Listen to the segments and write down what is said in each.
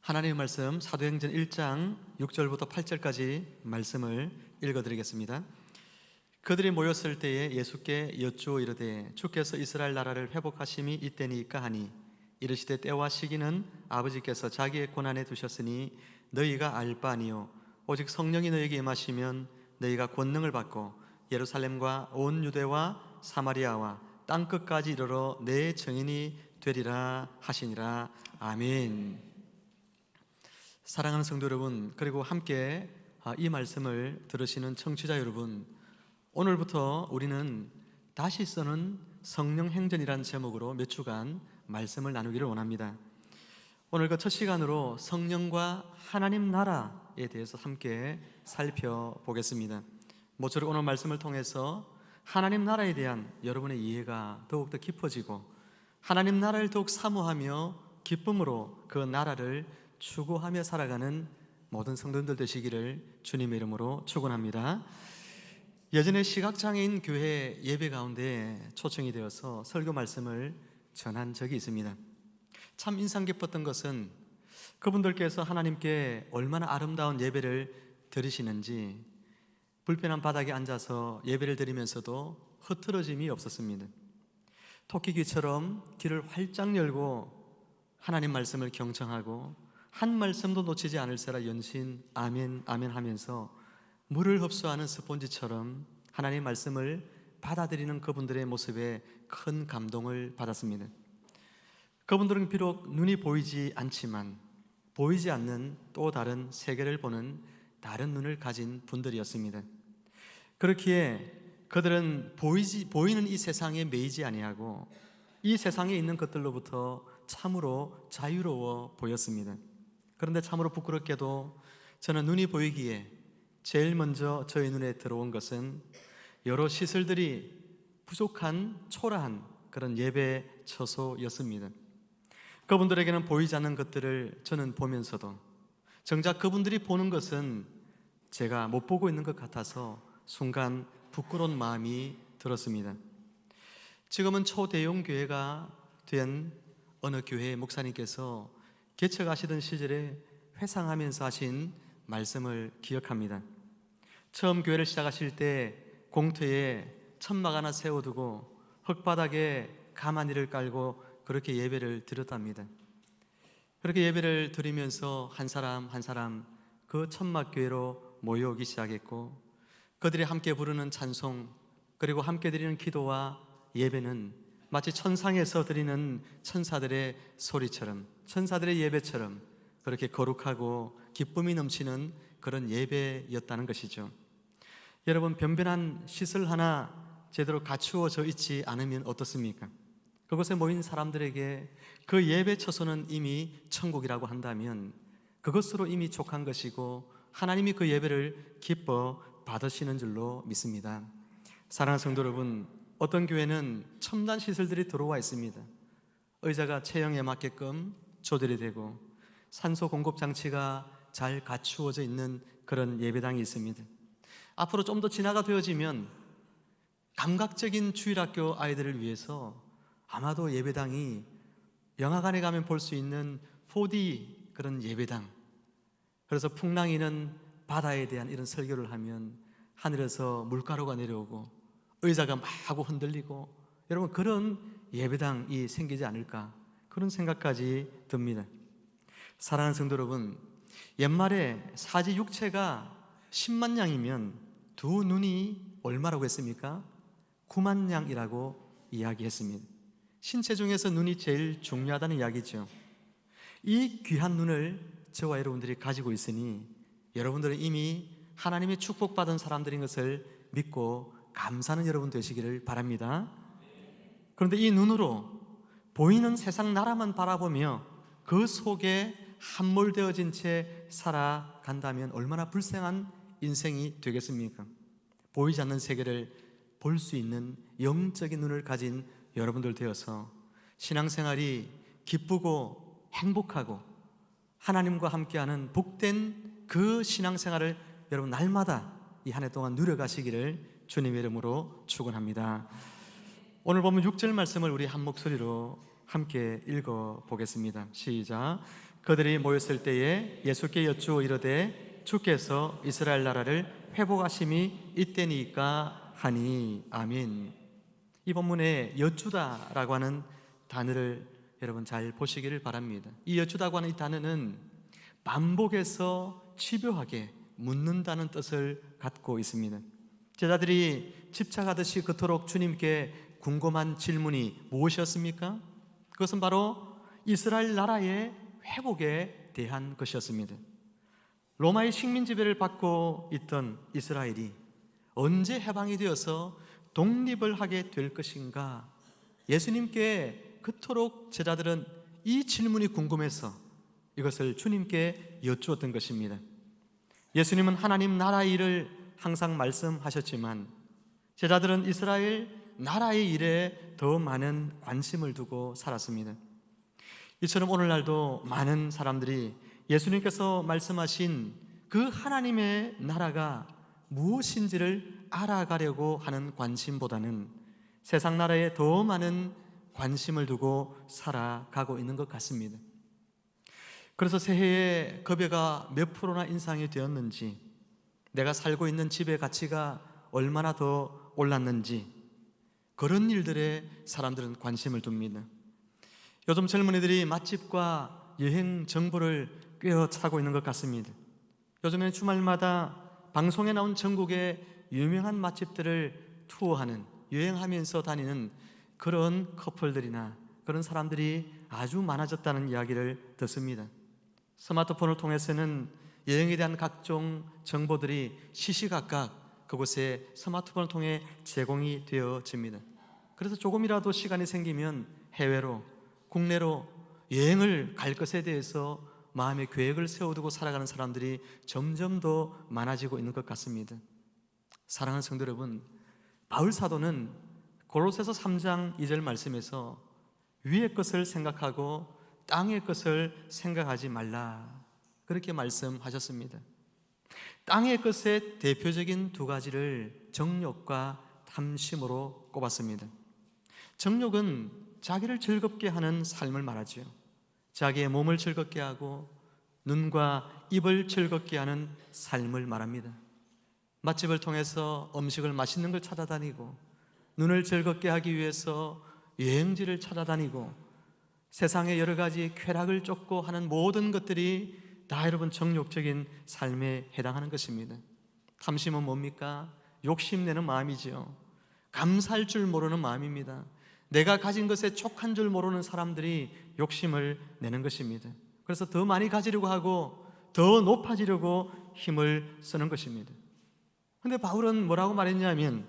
하나님의 말씀 사도행전 1장 6절부터 8절까지 말씀을 읽어드리겠습니다. 그들이 모였을 때에 예수께 여쭈어 이르되 주께서 이스라엘 나라를 회복하심이 이때니까 하니 이르시되 때와 시기는 아버지께서 자기의 권한에 두셨으니 너희가 알 바 아니요 오직 성령이 너희에게 임하시면 너희가 권능을 받고 예루살렘과 온 유대와 사마리아와 땅끝까지 이르러 내 증인이 되리라 하시니라. 아멘. 사랑하는 성도 여러분, 그리고 함께 이 말씀을 들으시는 청취자 여러분, 오늘부터 우리는 다시 쓰는 성령 행전이라는 제목으로 몇 주간 말씀을 나누기를 원합니다. 오늘 그 첫 시간으로 성령과 하나님 나라에 대해서 함께 살펴보겠습니다. 모쪼록 오늘 말씀을 통해서 하나님 나라에 대한 여러분의 이해가 더욱더 깊어지고 하나님 나라를 더욱 사모하며 기쁨으로 그 나라를 추구하며 살아가는 모든 성도님들 되시기를 주님의 이름으로 축원합니다. 예전에 시각장애인 교회 예배 가운데 초청이 되어서 설교 말씀을 전한 적이 있습니다. 참 인상 깊었던 것은 그분들께서 하나님께 얼마나 아름다운 예배를 드리시는지 불편한 바닥에 앉아서 예배를 드리면서도 흐트러짐이 없었습니다. 토끼귀처럼 귀를 활짝 열고 하나님 말씀을 경청하고 한 말씀도 놓치지 않을세라 연신 아멘 아멘 하면서 물을 흡수하는 스폰지처럼 하나님의 말씀을 받아들이는 그분들의 모습에 큰 감동을 받았습니다. 그분들은 비록 눈이 보이지 않지만 보이지 않는 또 다른 세계를 보는 다른 눈을 가진 분들이었습니다. 그렇기에 그들은 보이는 이 세상에 매이지 아니하고 이 세상에 있는 것들로부터 참으로 자유로워 보였습니다. 그런데 참으로 부끄럽게도 저는 눈이 보이기에 제일 먼저 저의 눈에 들어온 것은 여러 시설들이 부족한 초라한 그런 예배 처소였습니다. 그분들에게는 보이지 않는 것들을 저는 보면서도 정작 그분들이 보는 것은 제가 못 보고 있는 것 같아서 순간 부끄러운 마음이 들었습니다. 지금은 초대형 교회가 된 어느 교회의 목사님께서 개척하시던 시절에 회상하면서 하신 말씀을 기억합니다. 처음 교회를 시작하실 때 공터에 천막 하나 세워두고 흙바닥에 가마니를 깔고 그렇게 예배를 드렸답니다. 그렇게 예배를 드리면서 한 사람 한 사람 그 천막 교회로 모여오기 시작했고 그들이 함께 부르는 찬송 그리고 함께 드리는 기도와 예배는 마치 천상에서 드리는 천사들의 소리처럼 천사들의 예배처럼 그렇게 거룩하고 기쁨이 넘치는 그런 예배였다는 것이죠. 여러분, 변변한 시설 하나 제대로 갖추어져 있지 않으면 어떻습니까? 그곳에 모인 사람들에게 그 예배 처소는 이미 천국이라고 한다면 그것으로 이미 족한 것이고 하나님이 그 예배를 기뻐 받으시는 줄로 믿습니다. 사랑하는 성도 여러분, 어떤 교회는 첨단 시설들이 들어와 있습니다. 의자가 체형에 맞게끔 조절이 되고 산소 공급 장치가 잘 갖추어져 있는 그런 예배당이 있습니다. 앞으로 좀 더 진화가 되어지면 감각적인 주일학교 아이들을 위해서 아마도 예배당이 영화관에 가면 볼 수 있는 4D 그런 예배당, 그래서 풍랑이는 바다에 대한 이런 설교를 하면 하늘에서 물가루가 내려오고 의자가 막 하고 흔들리고 여러분 그런 예배당이 생기지 않을까 그런 생각까지 듭니다. 사랑하는 성도 여러분, 옛말에 사지 육체가 10만 양이면 두 눈이 얼마라고 했습니까? 9만 양이라고 이야기했습니다. 신체 중에서 눈이 제일 중요하다는 이야기죠. 이 귀한 눈을 저와 여러분들이 가지고 있으니 여러분들은 이미 하나님의 축복받은 사람들인 것을 믿고 감사하는 여러분 되시기를 바랍니다. 그런데 이 눈으로 보이는 세상 나라만 바라보며 그 속에 함몰되어진 채 살아간다면 얼마나 불쌍한 인생이 되겠습니까? 보이지 않는 세계를 볼 수 있는 영적인 눈을 가진 여러분들 되어서 신앙생활이 기쁘고 행복하고 하나님과 함께하는 복된 그 신앙생활을 여러분 날마다 이 한 해 동안 누려가시기를 주님의 이름으로 축원합니다. 오늘 보면 6절 말씀을 우리 한 목소리로 함께 읽어보겠습니다. 시작. 그들이 모였을 때에 예수께 여쭈어 이르되 주께서 이스라엘 나라를 회복하심이 이때니까 하니. 아멘. 이 본문에 여쭈다라고 하는 단어를 여러분 잘 보시기를 바랍니다. 이 여쭈다고 하는 이 단어는 반복해서 집요하게 묻는다는 뜻을 갖고 있습니다. 제자들이 집착하듯이 그토록 주님께 궁금한 질문이 무엇이었습니까? 그것은 바로 이스라엘 나라의 회복에 대한 것이었습니다. 로마의 식민 지배를 받고 있던 이스라엘이 언제 해방이 되어서 독립을 하게 될 것인가? 예수님께 그토록 제자들은 이 질문이 궁금해서 이것을 주님께 여쭈었던 것입니다. 예수님은 하나님 나라의 일을 항상 말씀하셨지만 제자들은 이스라엘 나라의 일에 더 많은 관심을 두고 살았습니다. 이처럼 오늘날도 많은 사람들이 예수님께서 말씀하신 그 하나님의 나라가 무엇인지를 알아가려고 하는 관심보다는 세상 나라에 더 많은 관심을 두고 살아가고 있는 것 같습니다. 그래서 새해에 급여가 몇 프로나 인상이 되었는지, 내가 살고 있는 집의 가치가 얼마나 더 올랐는지, 그런 일들에 사람들은 관심을 둡니다. 요즘 젊은이들이 맛집과 여행 정보를 꿰어차고 있는 것 같습니다. 요즘에는 주말마다 방송에 나온 전국의 유명한 맛집들을 투어하는, 여행하면서 다니는 그런 커플들이나 그런 사람들이 아주 많아졌다는 이야기를 듣습니다. 스마트폰을 통해서는 여행에 대한 각종 정보들이 시시각각 그곳에 스마트폰을 통해 제공이 되어집니다. 그래서 조금이라도 시간이 생기면 해외로, 국내로 여행을 갈 것에 대해서 마음의 계획을 세워두고 살아가는 사람들이 점점 더 많아지고 있는 것 같습니다. 사랑하는 성도 여러분, 바울 사도는 골로새서 3장 2절 말씀에서 위의 것을 생각하고 땅의 것을 생각하지 말라, 그렇게 말씀하셨습니다. 땅의 것의 대표적인 두 가지를 정욕과 탐심으로 꼽았습니다. 정욕은 자기를 즐겁게 하는 삶을 말하지요. 자기의 몸을 즐겁게 하고 눈과 입을 즐겁게 하는 삶을 말합니다. 맛집을 통해서 음식을 맛있는 걸 찾아다니고, 눈을 즐겁게 하기 위해서 여행지를 찾아다니고, 세상의 여러 가지 쾌락을 쫓고 하는 모든 것들이 다 여러분 정욕적인 삶에 해당하는 것입니다. 탐심은 뭡니까? 욕심내는 마음이지요. 감사할 줄 모르는 마음입니다. 내가 가진 것에 족한 줄 모르는 사람들이 욕심을 내는 것입니다. 그래서 더 많이 가지려고 하고 더 높아지려고 힘을 쓰는 것입니다. 그런데 바울은 뭐라고 말했냐면,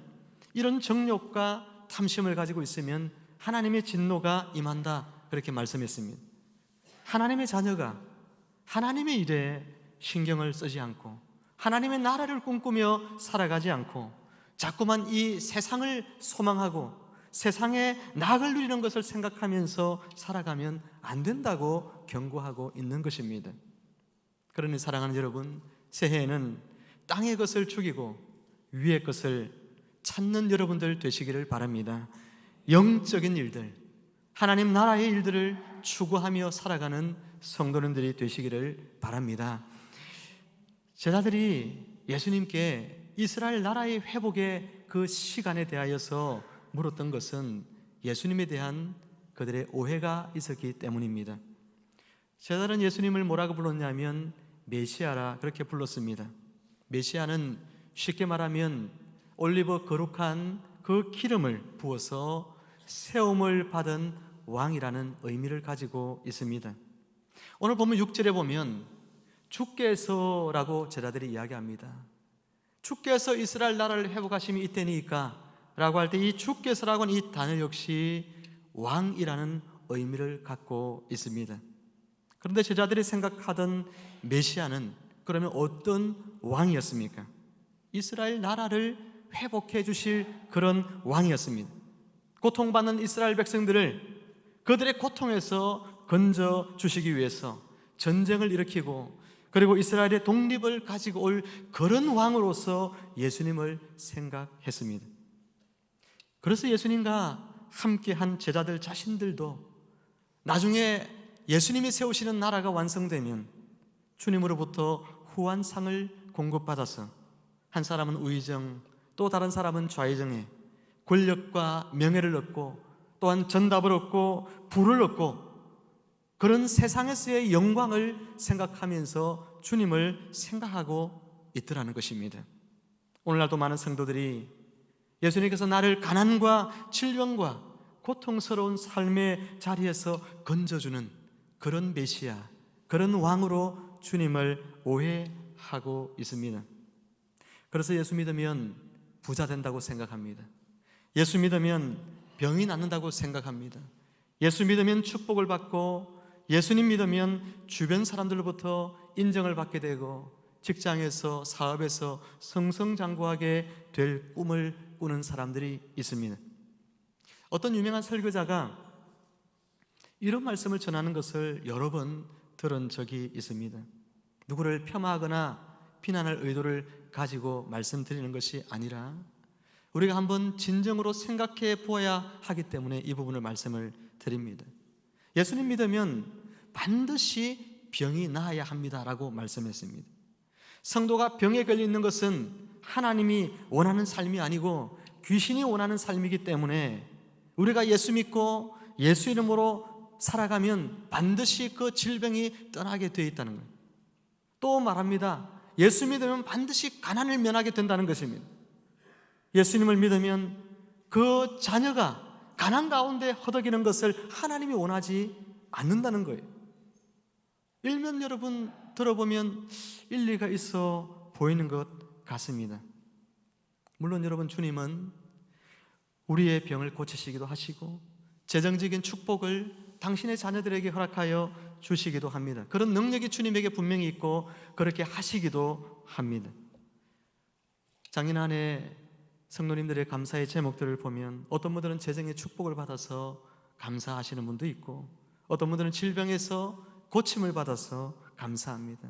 이런 정욕과 탐심을 가지고 있으면 하나님의 진노가 임한다, 그렇게 말씀했습니다. 하나님의 자녀가 하나님의 일에 신경을 쓰지 않고 하나님의 나라를 꿈꾸며 살아가지 않고 자꾸만 이 세상을 소망하고 세상의 낙을 누리는 것을 생각하면서 살아가면 안 된다고 경고하고 있는 것입니다. 그러니 사랑하는 여러분, 새해에는 땅의 것을 죽이고 위의 것을 찾는 여러분들 되시기를 바랍니다. 영적인 일들, 하나님 나라의 일들을 추구하며 살아가는 성도님들이 되시기를 바랍니다. 제자들이 예수님께 이스라엘 나라의 회복의 그 시간에 대하여서 물었던 것은 예수님에 대한 그들의 오해가 있었기 때문입니다. 제자들은 예수님을 뭐라고 불렀냐면 메시아라, 그렇게 불렀습니다. 메시아는 쉽게 말하면 올리브 거룩한 그 기름을 부어서 세움을 받은 왕이라는 의미를 가지고 있습니다. 오늘 보면 6절에 보면 주께서라고 제자들이 이야기합니다. 주께서 이스라엘 나라를 회복하심이 이때니까 라고 할 때 이 주께서라고 하는 이 단어 역시 왕이라는 의미를 갖고 있습니다. 그런데 제자들이 생각하던 메시아는 그러면 어떤 왕이었습니까? 이스라엘 나라를 회복해 주실 그런 왕이었습니다. 고통받는 이스라엘 백성들을 그들의 고통에서 건져 주시기 위해서 전쟁을 일으키고, 그리고 이스라엘의 독립을 가지고 올 그런 왕으로서 예수님을 생각했습니다. 그래서 예수님과 함께한 제자들 자신들도 나중에 예수님이 세우시는 나라가 완성되면 주님으로부터 후한상을 공급받아서 한 사람은 우의정, 또 다른 사람은 좌의정에 권력과 명예를 얻고 또한 전답을 얻고 부를 얻고 그런 세상에서의 영광을 생각하면서 주님을 생각하고 있더라는 것입니다. 오늘날도 많은 성도들이 예수님께서 나를 가난과 질병과 고통스러운 삶의 자리에서 건져주는 그런 메시아, 그런 왕으로 주님을 오해하고 있습니다. 그래서 예수 믿으면 부자 된다고 생각합니다. 예수 믿으면 병이 낫는다고 생각합니다. 예수 믿으면 축복을 받고 예수님 믿으면 주변 사람들로부터 인정을 받게 되고 직장에서 사업에서 승승장구하게 될 꿈을 꾸는 사람들이 있습니다. 어떤 유명한 설교자가 이런 말씀을 전하는 것을 여러 번 들은 적이 있습니다. 누구를 폄하하거나 비난할 의도를 가지고 말씀드리는 것이 아니라 우리가 한번 진정으로 생각해 보아야 하기 때문에 이 부분을 말씀을 드립니다. 예수님 믿으면 반드시 병이 나아야 합니다라고 말씀했습니다. 성도가 병에 걸려 있는 것은 하나님이 원하는 삶이 아니고 귀신이 원하는 삶이기 때문에 우리가 예수 믿고 예수 이름으로 살아가면 반드시 그 질병이 떠나게 되어 있다는 거예요. 또 말합니다. 예수 믿으면 반드시 가난을 면하게 된다는 것입니다. 예수님을 믿으면 그 자녀가 가난 가운데 허덕이는 것을 하나님이 원하지 않는다는 거예요. 일면 여러분 들어보면 일리가 있어 보이는 것 같습니다. 물론 여러분, 주님은 우리의 병을 고치시기도 하시고 재정적인 축복을 당신의 자녀들에게 허락하여 주시기도 합니다. 그런 능력이 주님에게 분명히 있고 그렇게 하시기도 합니다. 작년 한 해 성도님들의 감사의 제목들을 보면 어떤 분들은 재정의 축복을 받아서 감사하시는 분도 있고 어떤 분들은 질병에서 고침을 받아서 감사합니다.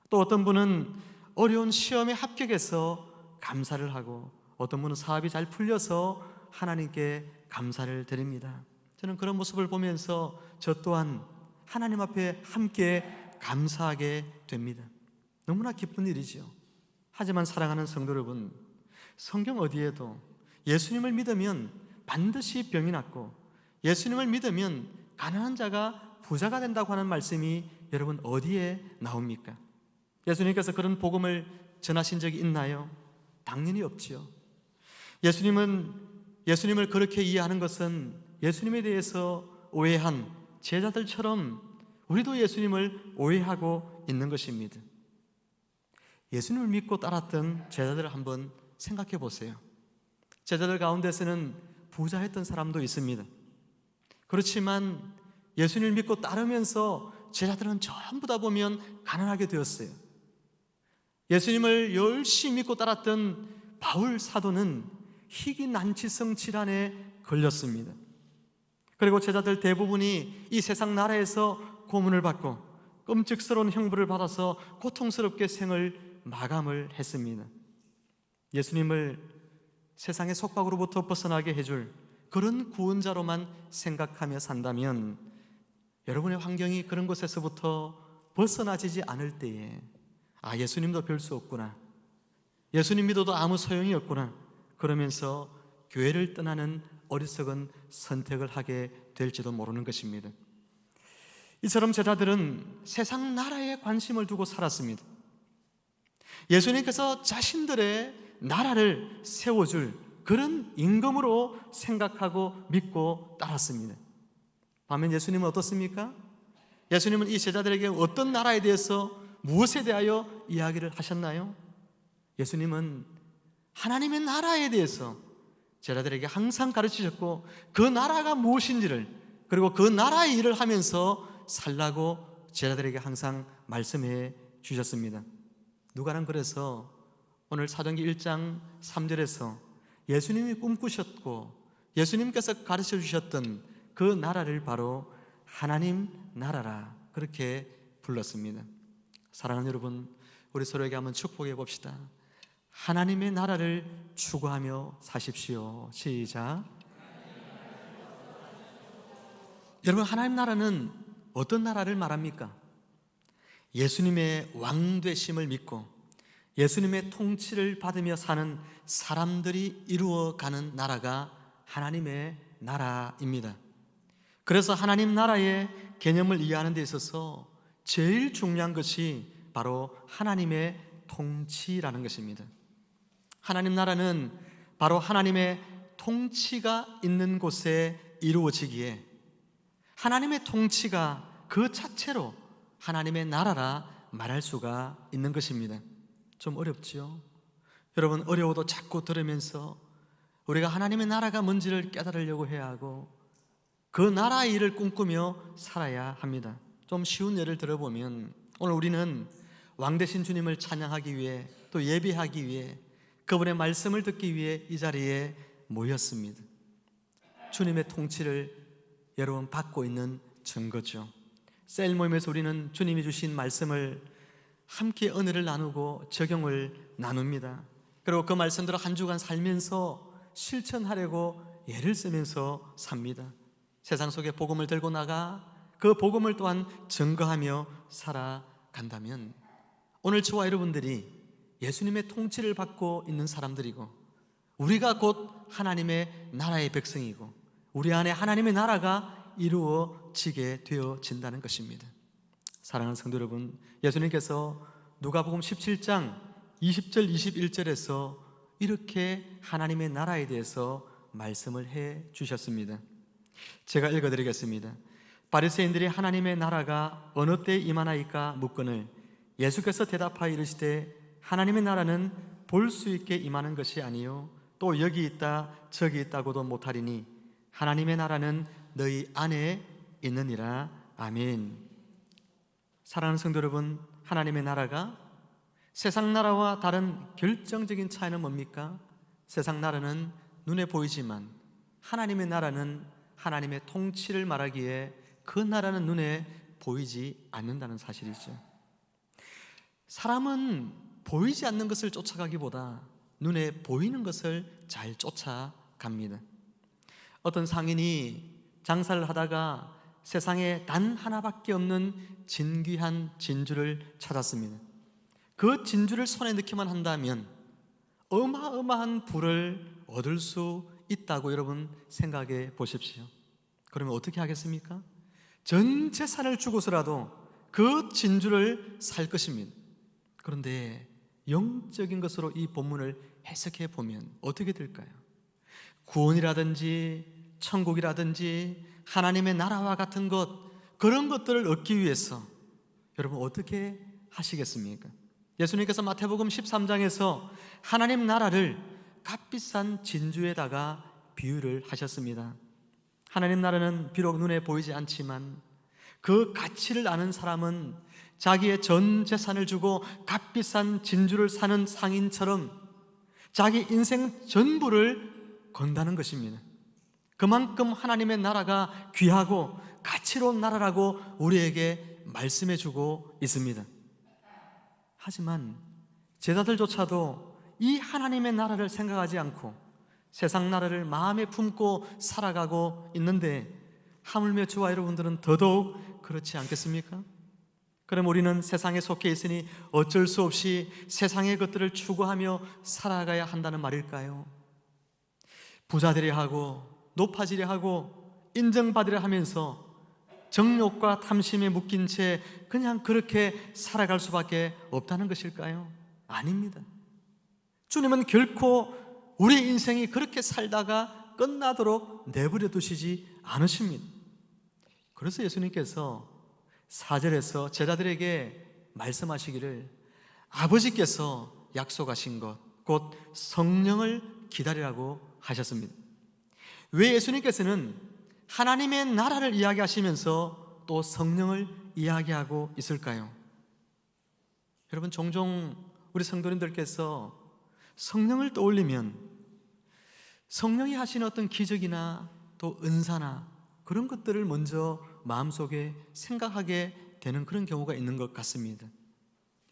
또 어떤 분은 어려운 시험에 합격해서 감사를 하고 어떤 분은 사업이 잘 풀려서 하나님께 감사를 드립니다. 저는 그런 모습을 보면서 저 또한 하나님 앞에 함께 감사하게 됩니다. 너무나 기쁜 일이죠. 하지만 사랑하는 성도 여러분, 성경 어디에도 예수님을 믿으면 반드시 병이 낫고 예수님을 믿으면 가난한 자가 부자가 된다고 하는 말씀이 여러분 어디에 나옵니까? 예수님께서 그런 복음을 전하신 적이 있나요? 당연히 없지요. 예수님을 그렇게 이해하는 것은 예수님에 대해서 오해한 제자들처럼 우리도 예수님을 오해하고 있는 것입니다. 예수님을 믿고 따랐던 제자들을 한번 생각해 보세요. 제자들 가운데서는 부자했던 사람도 있습니다. 그렇지만 예수님을 믿고 따르면서 제자들은 전부 다 보면 가난하게 되었어요. 예수님을 열심히 믿고 따랐던 바울 사도는 희귀 난치성 질환에 걸렸습니다. 그리고 제자들 대부분이 이 세상 나라에서 고문을 받고 끔찍스러운 형벌을 받아서 고통스럽게 생을 마감을 했습니다. 예수님을 세상의 속박으로부터 벗어나게 해줄 그런 구원자로만 생각하며 산다면 여러분의 환경이 그런 곳에서부터 벗어나지지 않을 때에 예수님도 별 수 없구나, 예수님 믿어도 아무 소용이 없구나 그러면서 교회를 떠나는 어리석은 선택을 하게 될지도 모르는 것입니다. 이처럼 제자들은 세상 나라에 관심을 두고 살았습니다. 예수님께서 자신들의 나라를 세워줄 그런 임금으로 생각하고 믿고 따랐습니다. 반면 예수님은 어떻습니까? 예수님은 이 제자들에게 어떤 나라에 대해서 무엇에 대하여 이야기를 하셨나요? 예수님은 하나님의 나라에 대해서 제자들에게 항상 가르치셨고 그 나라가 무엇인지를, 그리고 그 나라의 일을 하면서 살라고 제자들에게 항상 말씀해 주셨습니다. 누가는 그래서 오늘 사도행전 1장 3절에서 예수님이 꿈꾸셨고 예수님께서 가르쳐 주셨던 그 나라를 바로 하나님 나라라 그렇게 불렀습니다. 사랑하는 여러분, 우리 서로에게 한번 축복해 봅시다. 하나님의 나라를 추구하며 사십시오. 시작. 여러분, 하나님 나라는 어떤 나라를 말합니까? 예수님의 왕되심을 믿고 예수님의 통치를 받으며 사는 사람들이 이루어가는 나라가 하나님의 나라입니다. 그래서 하나님 나라의 개념을 이해하는 데 있어서 제일 중요한 것이 바로 하나님의 통치라는 것입니다. 하나님 나라는 바로 하나님의 통치가 있는 곳에 이루어지기에 하나님의 통치가 그 자체로 하나님의 나라라 말할 수가 있는 것입니다. 좀 어렵지요? 여러분, 어려워도 자꾸 들으면서 우리가 하나님의 나라가 뭔지를 깨달으려고 해야 하고 그 나라의 일을 꿈꾸며 살아야 합니다. 좀 쉬운 예를 들어보면 오늘 우리는 왕 되신 주님을 찬양하기 위해 또 예배하기 위해 그분의 말씀을 듣기 위해 이 자리에 모였습니다. 주님의 통치를 여러분 받고 있는 증거죠. 셀 모임에서 우리는 주님이 주신 말씀을 함께 은혜를 나누고 적용을 나눕니다. 그리고 그 말씀대로 한 주간 살면서 실천하려고 애를 쓰면서 삽니다. 세상 속에 복음을 들고 나가 그 복음을 또한 증거하며 살아간다면 오늘 저와 여러분들이 예수님의 통치를 받고 있는 사람들이고 우리가 곧 하나님의 나라의 백성이고 우리 안에 하나님의 나라가 이루어지게 되어진다는 것입니다. 사랑하는 성도 여러분, 예수님께서 누가복음 17장 20절 21절에서 이렇게 하나님의 나라에 대해서 말씀을 해 주셨습니다. 제가 읽어드리겠습니다. 바리새인들이 하나님의 나라가 어느 때에 임하나이까 묻거늘 예수께서 대답하여 이르시되 하나님의 나라는 볼 수 있게 임하는 것이 아니요 또 여기 있다 저기 있다고도 못하리니 하나님의 나라는 너희 안에 있느니라. 아멘. 사랑하는 성도 여러분, 하나님의 나라가 세상 나라와 다른 결정적인 차이는 뭡니까? 세상 나라는 눈에 보이지만 하나님의 나라는 하나님의 통치를 말하기에 그 나라는 눈에 보이지 않는다는 사실이죠. 사람은 보이지 않는 것을 쫓아가기보다 눈에 보이는 것을 잘 쫓아갑니다. 어떤 상인이 장사를 하다가 세상에 단 하나밖에 없는 진귀한 진주를 찾았습니다. 그 진주를 손에 넣기만 한다면 어마어마한 부를 얻을 수 있다고 여러분 생각해 보십시오. 그러면 어떻게 하겠습니까? 전 재산을 주고서라도 그 진주를 살 것입니다. 그런데 영적인 것으로 이 본문을 해석해 보면 어떻게 될까요? 구원이라든지 천국이라든지 하나님의 나라와 같은 것, 그런 것들을 얻기 위해서 여러분 어떻게 하시겠습니까? 예수님께서 마태복음 13장에서 하나님 나라를 값비싼 진주에다가 비유를 하셨습니다. 하나님 나라는 비록 눈에 보이지 않지만 그 가치를 아는 사람은 자기의 전 재산을 주고 값비싼 진주를 사는 상인처럼 자기 인생 전부를 건다는 것입니다. 그만큼 하나님의 나라가 귀하고 가치로운 나라라고 우리에게 말씀해 주고 있습니다. 하지만 제자들조차도 이 하나님의 나라를 생각하지 않고 세상 나라를 마음에 품고 살아가고 있는데 하물며 저와 여러분들은 더더욱 그렇지 않겠습니까? 그럼 우리는 세상에 속해 있으니 어쩔 수 없이 세상의 것들을 추구하며 살아가야 한다는 말일까요? 부자 되려 하고 높아지려 하고 인정받으려 하면서 정욕과 탐심에 묶인 채 그냥 그렇게 살아갈 수밖에 없다는 것일까요? 아닙니다. 주님은 결코 우리 인생이 그렇게 살다가 끝나도록 내버려 두시지 않으십니다. 그래서 예수님께서 4절에서 제자들에게 말씀하시기를 아버지께서 약속하신 것, 곧 성령을 기다리라고 하셨습니다. 왜 예수님께서는 하나님의 나라를 이야기하시면서 또 성령을 이야기하고 있을까요? 여러분, 종종 우리 성도님들께서 성령을 떠올리면 성령이 하시는 어떤 기적이나 또 은사나 그런 것들을 먼저 마음속에 생각하게 되는 그런 경우가 있는 것 같습니다.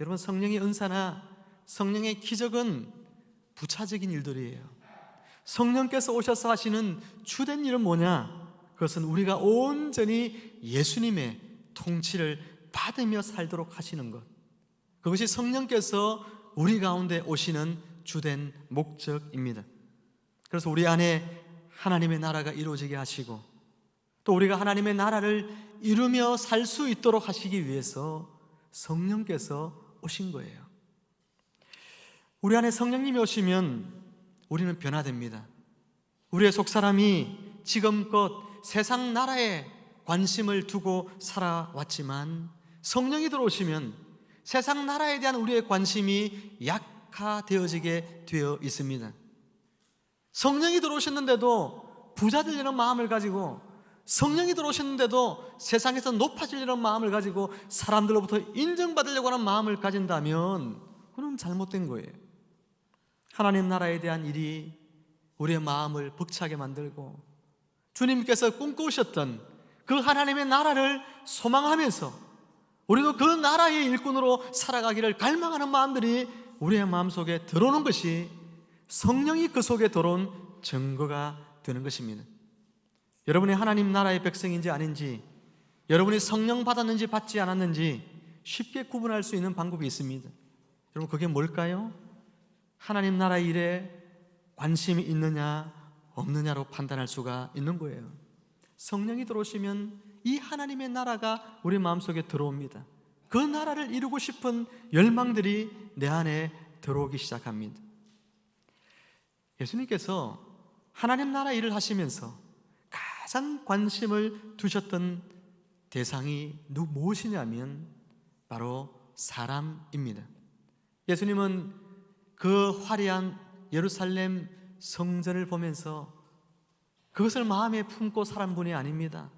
여러분, 성령의 은사나 성령의 기적은 부차적인 일들이에요. 성령께서 오셔서 하시는 주된 일은 뭐냐? 그것은 우리가 온전히 예수님의 통치를 받으며 살도록 하시는 것, 그것이 성령께서 우리 가운데 오시는 주된 목적입니다. 그래서 우리 안에 하나님의 나라가 이루어지게 하시고 또 우리가 하나님의 나라를 이루며 살 수 있도록 하시기 위해서 성령께서 오신 거예요. 우리 안에 성령님이 오시면 우리는 변화됩니다. 우리의 속사람이 지금껏 세상 나라에 관심을 두고 살아왔지만 성령이 들어오시면 세상 나라에 대한 우리의 관심이 약화되어지게 되어 있습니다. 성령이 들어오셨는데도 부자 되려는 마음을 가지고, 성령이 들어오셨는데도 세상에서 높아지려는 마음을 가지고 사람들로부터 인정받으려고 하는 마음을 가진다면 그건 잘못된 거예요. 하나님 나라에 대한 일이 우리의 마음을 벅차게 만들고 주님께서 꿈꾸셨던 그 하나님의 나라를 소망하면서 우리도 그 나라의 일꾼으로 살아가기를 갈망하는 마음들이 우리의 마음속에 들어오는 것이 성령이 그 속에 들어온 증거가 되는 것입니다. 여러분이 하나님 나라의 백성인지 아닌지, 여러분이 성령 받았는지 받지 않았는지 쉽게 구분할 수 있는 방법이 있습니다. 여러분, 그게 뭘까요? 하나님 나라 일에 관심이 있느냐 없느냐로 판단할 수가 있는 거예요. 성령이 들어오시면 이 하나님의 나라가 우리 마음속에 들어옵니다. 그 나라를 이루고 싶은 열망들이 내 안에 들어오기 시작합니다. 예수님께서 하나님 나라 일을 하시면서 가장 관심을 두셨던 대상이 무엇이냐면 바로 사람입니다. 예수님은 그 화려한 예루살렘 성전을 보면서 그것을 마음에 품고 살은 분이 아닙니다.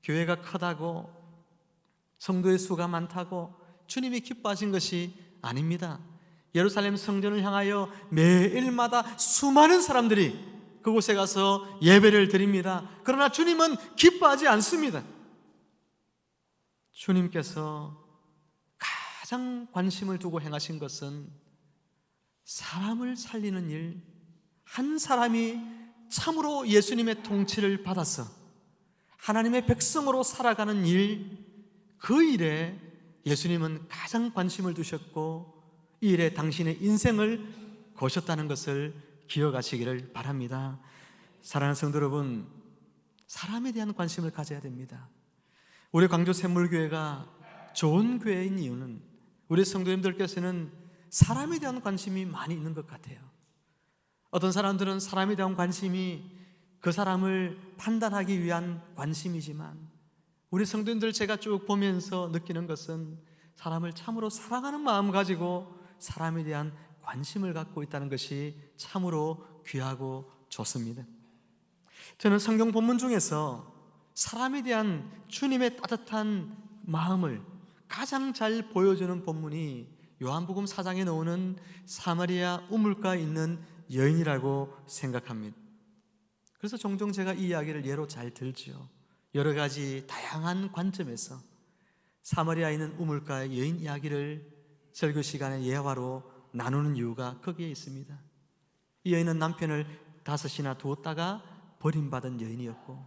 교회가 크다고 성도의 수가 많다고 주님이 기뻐하신 것이 아닙니다. 예루살렘 성전을 향하여 매일마다 수많은 사람들이 그곳에 가서 예배를 드립니다. 그러나 주님은 기뻐하지 않습니다. 주님께서 가장 관심을 두고 행하신 것은 사람을 살리는 일, 한 사람이 참으로 예수님의 통치를 받아서 하나님의 백성으로 살아가는 일, 그 일에 예수님은 가장 관심을 두셨고 이 일에 당신의 인생을 거셨다는 것을 기억하시기를 바랍니다. 사랑하는 성도 여러분, 사람에 대한 관심을 가져야 됩니다. 우리 광주 샘물교회가 좋은 교회인 이유는 우리 성도님들께서는 사람에 대한 관심이 많이 있는 것 같아요. 어떤 사람들은 사람에 대한 관심이 그 사람을 판단하기 위한 관심이지만 우리 성도님들 제가 쭉 보면서 느끼는 것은 사람을 참으로 사랑하는 마음 가지고 사람에 대한 관심을 갖고 있다는 것이 참으로 귀하고 좋습니다. 저는 성경 본문 중에서 사람에 대한 주님의 따뜻한 마음을 가장 잘 보여주는 본문이 요한복음 4장에 나오는 사마리아 우물가에 있는 여인이라고 생각합니다. 그래서 종종 제가 이 이야기를 예로 잘 들죠. 여러 가지 다양한 관점에서 사마리아에 있는 우물가의 여인 이야기를 설교 시간에 예화로 나누는 이유가 거기에 있습니다. 이 여인은 남편을 5이나 두었다가 버림받은 여인이었고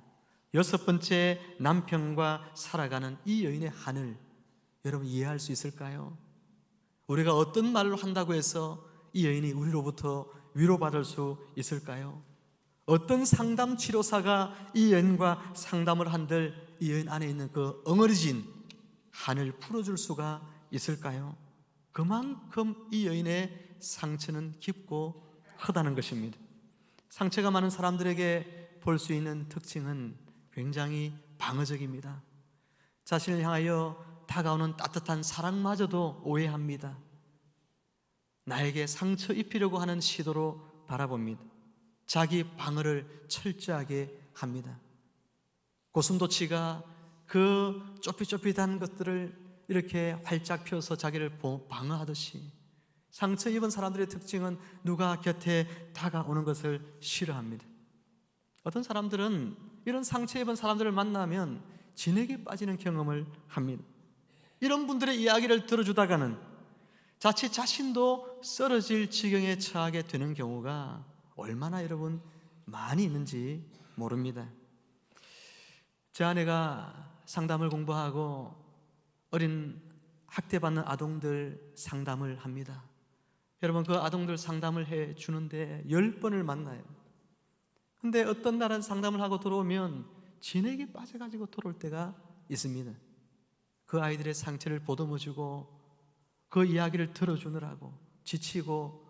6번째 남편과 살아가는 이 여인의 한을 여러분 이해할 수 있을까요? 우리가 어떤 말로 한다고 해서 이 여인이 우리로부터 위로받을 수 있을까요? 어떤 상담 치료사가 이 여인과 상담을 한들 이 여인 안에 있는 그 엉어리진 한을 풀어줄 수가 있을까요? 그만큼 이 여인의 상처는 깊고 크다는 것입니다. 상처가 많은 사람들에게 볼 수 있는 특징은 굉장히 방어적입니다. 자신을 향하여 다가오는 따뜻한 사랑마저도 오해합니다. 나에게 상처 입히려고 하는 시도로 바라봅니다. 자기 방어를 철저하게 합니다. 고슴도치가 그 좁깃좁깃한 것들을 이렇게 활짝 펴서 자기를 방어하듯이 상처 입은 사람들의 특징은 누가 곁에 다가오는 것을 싫어합니다. 어떤 사람들은 이런 상처 입은 사람들을 만나면 진액에 빠지는 경험을 합니다. 이런 분들의 이야기를 들어주다가는 자칫 자신도 쓰러질 지경에 처하게 되는 경우가 얼마나 여러분 많이 있는지 모릅니다. 제 아내가 상담을 공부하고 어린 학대받는 아동들 상담을 합니다. 여러분, 그 아동들 상담을 해 주는데 10번을 만나요. 근데 어떤 날은 상담을 하고 들어오면 진액이 빠져가지고 돌아올 때가 있습니다. 그 아이들의 상처를 보듬어주고 그 이야기를 들어주느라고 지치고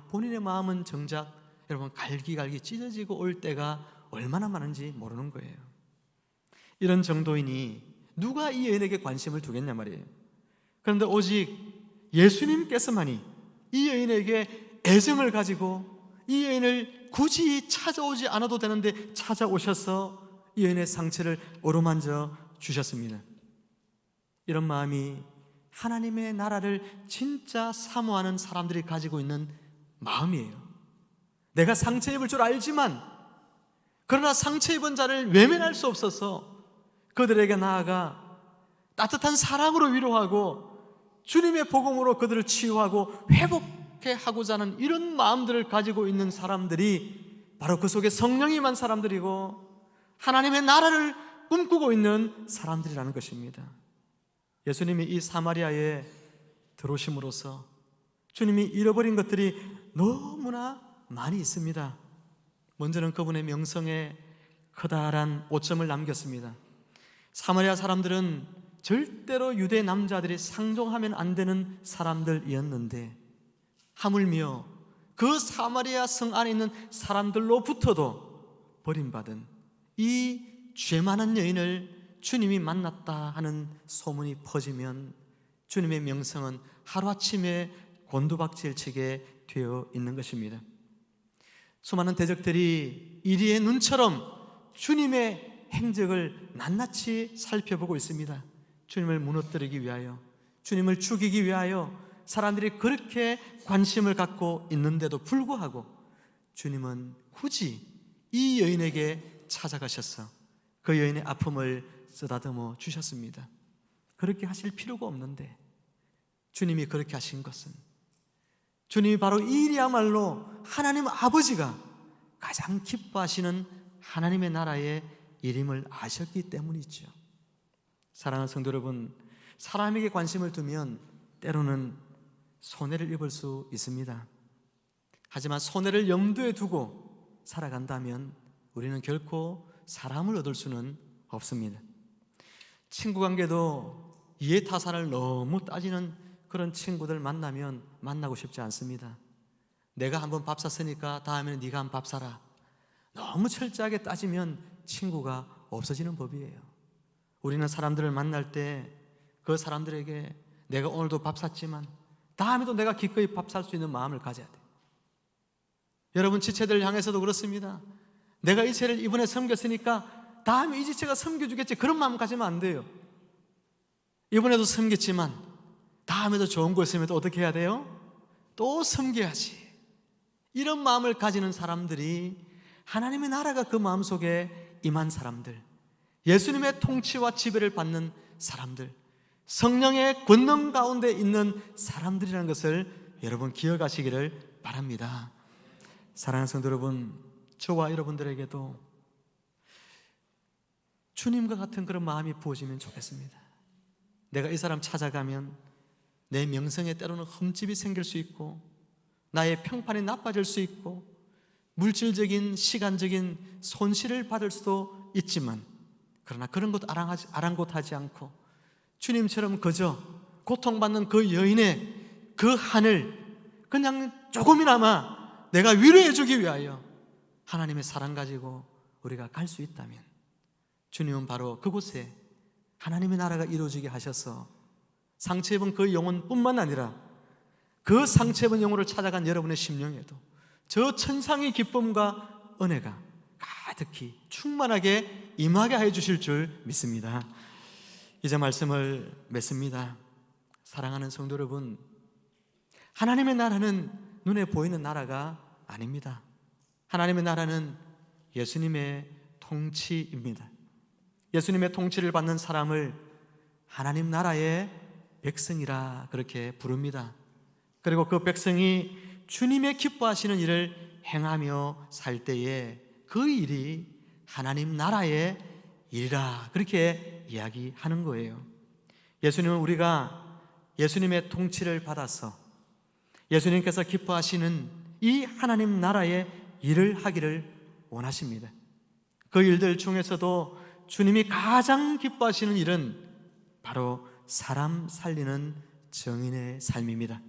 본인의 마음은 정작 여러분 갈기갈기 찢어지고 올 때가 얼마나 많은지 모르는 거예요. 이런 정도이니 누가 이 여인에게 관심을 두겠냐 말이에요. 그런데 오직 예수님께서만이 이 여인에게 애정을 가지고 이 여인을 굳이 찾아오지 않아도 되는데 찾아오셔서 이 여인의 상처를 어루만져 주셨습니다. 이런 마음이 하나님의 나라를 진짜 사모하는 사람들이 가지고 있는 마음이에요. 내가 상처 입을 줄 알지만 그러나 상처 입은 자를 외면할 수 없어서 그들에게 나아가 따뜻한 사랑으로 위로하고 주님의 복음으로 그들을 치유하고 회복해 하고자 하는 이런 마음들을 가지고 있는 사람들이 바로 그 속에 성령이 임한 사람들이고 하나님의 나라를 꿈꾸고 있는 사람들이라는 것입니다. 예수님이 이 사마리아에 들어오심으로써 주님이 잃어버린 것들이 너무나 많이 있습니다. 먼저는 그분의 명성에 커다란 오점을 남겼습니다. 사마리아 사람들은 절대로 유대 남자들이 상종하면 안 되는 사람들이었는데 하물며 그 사마리아 성 안에 있는 사람들로부터도 버림받은 이 죄 많은 여인을 주님이 만났다 하는 소문이 퍼지면 주님의 명성은 하루아침에 곤두박질치게 되어 있는 것입니다. 수많은 대적들이 이리의 눈처럼 주님의 행적을 낱낱이 살펴보고 있습니다. 주님을 무너뜨리기 위하여, 주님을 죽이기 위하여 사람들이 그렇게 관심을 갖고 있는데도 불구하고 주님은 굳이 이 여인에게 찾아가셔서 그 여인의 아픔을 쓰다듬어 주셨습니다. 그렇게 하실 필요가 없는데 주님이 그렇게 하신 것은 주님이 바로 이 일이야말로 하나님 아버지가 가장 기뻐하시는 하나님의 나라의 일임을 아셨기 때문이죠. 사랑하는 성도 여러분, 사람에게 관심을 두면 때로는 손해를 입을 수 있습니다. 하지만 손해를 염두에 두고 살아간다면 우리는 결코 사람을 얻을 수는 없습니다. 친구 관계도 이해타산을 너무 따지는 그런 친구들 만나면 만나고 싶지 않습니다. 내가 한번 밥 샀으니까 다음에는 네가 한번 밥 사라. 너무 철저하게 따지면 친구가 없어지는 법이에요. 우리는 사람들을 만날 때 그 사람들에게 내가 오늘도 밥 샀지만 다음에도 내가 기꺼이 밥 살 수 있는 마음을 가져야 돼요. 여러분 지체들을 향해서도 그렇습니다. 내가 이 채를 이번에 섬겼으니까 다음에 이 지체가 섬겨주겠지, 그런 마음 가지면 안 돼요. 이번에도 섬겼지만 다음에도 좋은 거 있으면 또 어떻게 해야 돼요? 또 섬겨야지. 이런 마음을 가지는 사람들이 하나님의 나라가 그 마음속에 임한 사람들, 예수님의 통치와 지배를 받는 사람들, 성령의 권능 가운데 있는 사람들이라는 것을 여러분 기억하시기를 바랍니다. 사랑하는 성도 여러분, 저와 여러분들에게도 주님과 같은 그런 마음이 부어지면 좋겠습니다. 내가 이 사람 찾아가면 내 명성에 때로는 흠집이 생길 수 있고 나의 평판이 나빠질 수 있고 물질적인 시간적인 손실을 받을 수도 있지만 그러나 그런 것 아랑곳하지 않고 주님처럼 그저 고통받는 그 여인의 그 한을 그냥 조금이나마 내가 위로해 주기 위하여 하나님의 사랑 가지고 우리가 갈 수 있다면 주님은 바로 그곳에 하나님의 나라가 이루어지게 하셔서 상처 입은 그 영혼뿐만 아니라 그 상처 입은 영혼을 찾아간 여러분의 심령에도 저 천상의 기쁨과 은혜가 가득히 충만하게 임하게 해 주실 줄 믿습니다. 이제 말씀을 맺습니다. 사랑하는 성도 여러분, 하나님의 나라는 눈에 보이는 나라가 아닙니다. 하나님의 나라는 예수님의 통치입니다. 예수님의 통치를 받는 사람을 하나님 나라의 백성이라 그렇게 부릅니다. 그리고 그 백성이 주님의 기뻐하시는 일을 행하며 살 때에 그 일이 하나님 나라의 일이라 그렇게 이야기하는 거예요. 예수님은 우리가 예수님의 통치를 받아서 예수님께서 기뻐하시는 이 하나님 나라의 일을 하기를 원하십니다. 그 일들 중에서도 주님이 가장 기뻐하시는 일은 바로 사람 살리는 정인의 삶입니다.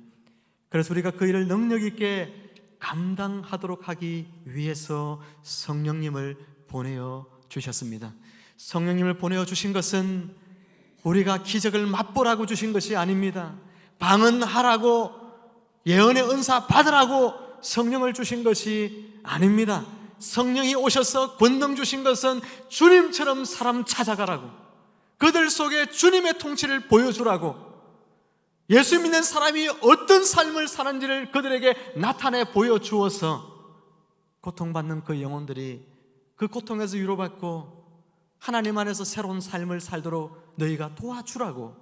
그래서 우리가 그 일을 능력 있게 감당하도록 하기 위해서 성령님을 보내어 주셨습니다. 성령님을 보내어 주신 것은 우리가 기적을 맛보라고 주신 것이 아닙니다. 방언하라고, 예언의 은사 받으라고 성령을 주신 것이 아닙니다. 성령이 오셔서 권능 주신 것은 주님처럼 사람 찾아가라고, 그들 속에 주님의 통치를 보여주라고, 예수 믿는 사람이 어떤 삶을 사는지를 그들에게 나타내 보여주어서 고통받는 그 영혼들이 그 고통에서 위로받고 하나님 안에서 새로운 삶을 살도록 너희가 도와주라고,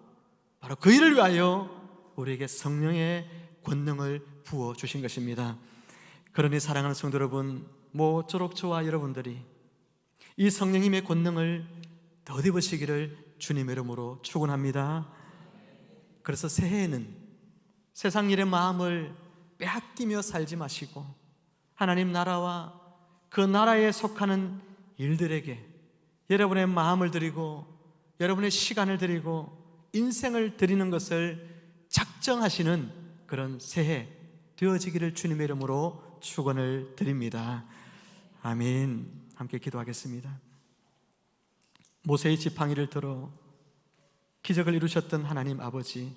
바로 그 일을 위하여 우리에게 성령의 권능을 부어주신 것입니다. 그러니 사랑하는 성도 여러분, 모쪼록 저와 여러분들이 이 성령님의 권능을 덧입으시기를 주님의 이름으로 축원합니다. 그래서 새해에는 세상 일의 마음을 빼앗기며 살지 마시고 하나님 나라와 그 나라에 속하는 일들에게 여러분의 마음을 드리고 여러분의 시간을 드리고 인생을 드리는 것을 작정하시는 그런 새해 되어지기를 주님의 이름으로 축원을 드립니다. 아멘. 함께 기도하겠습니다. 모세의 지팡이를 들어 기적을 이루셨던 하나님 아버지,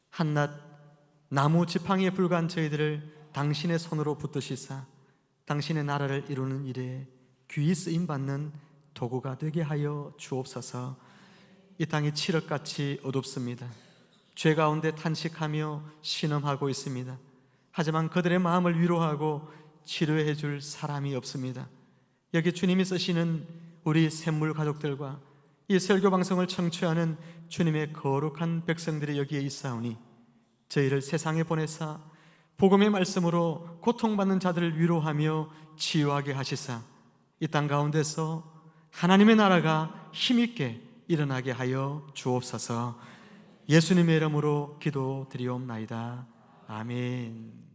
한낱 나무 지팡이에 불과한 저희들을 당신의 손으로 붙드시사 당신의 나라를 이루는 일에 귀히 쓰임받는 도구가 되게 하여 주옵소서. 이 땅이 칠흑같이 어둡습니다. 죄 가운데 탄식하며 신음하고 있습니다. 하지만 그들의 마음을 위로하고 치료해 줄 사람이 없습니다. 여기 주님이 쓰시는 우리 샘물 가족들과 이 설교 방송을 청취하는 주님의 거룩한 백성들이 여기에 있사오니 저희를 세상에 보내사 복음의 말씀으로 고통받는 자들을 위로하며 치유하게 하시사 이 땅 가운데서 하나님의 나라가 힘있게 일어나게 하여 주옵소서. 예수님의 이름으로 기도드리옵나이다. 아멘.